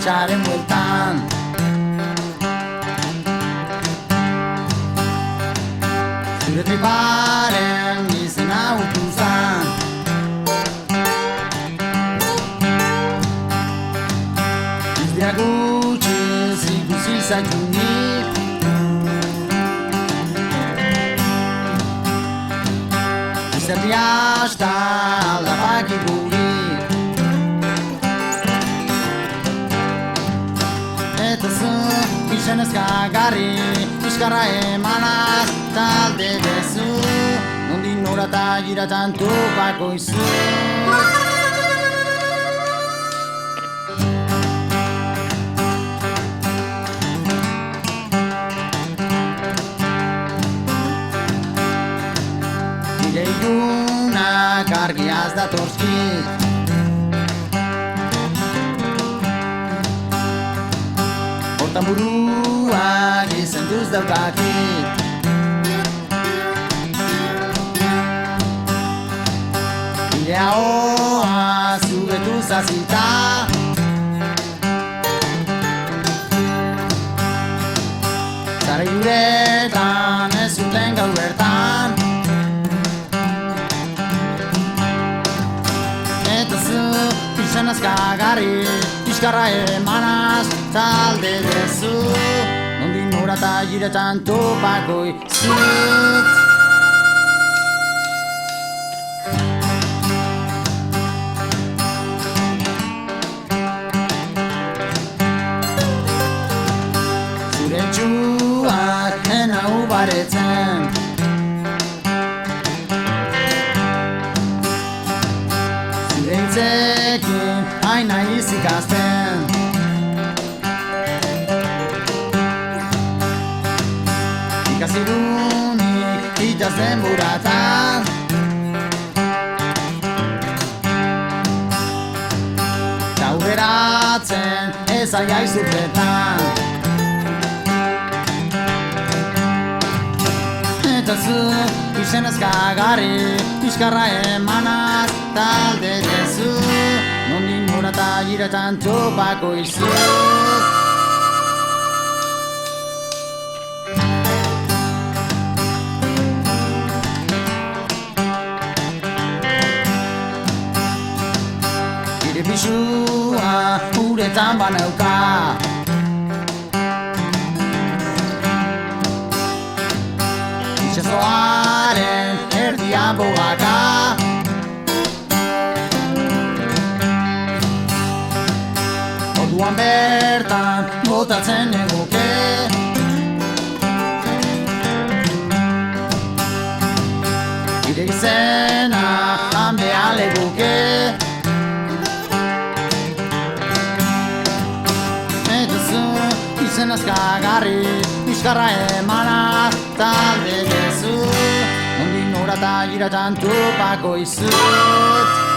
etxaren bueltan. Zure triparen izena utu zan. Izdira gutxiz ikusi zaitunik. Izerri hasta aldapak igurik. Eta zu izenez kagarri, bizkarra emanaz talde dezu. Nondik nora eta giratan topako izu. Nire ilunak argiaz datorskit. Hortan buruak izenduz daukakit. Nire ahoa zubetu zazita. Zara juretan ez zuten gaur bertan. Eta zu izenaz kagarri, bizkarra emanaz talde dezu. Nondik nora eta giretan topako izut. Zure txuak enau baretzen. Zure hitzekin hain nahiz ikasten. Ikasi dunik itaz denboratan. Ta aurreratzen ez aiaizutetan. Eta zu izenez kagarri, bizkarra emanaz talde dezu. Nondik nora eta giretan topako izu. Nire pisua uretan banauka. Itxasoaren erdian bogaka. Orduan bertan botatzen egoke. Nire izena hanbean legoke. Eta zu izenaz kagarri, bizkarra emanaz talde dezu. Nondik nora eta giratan topako izut.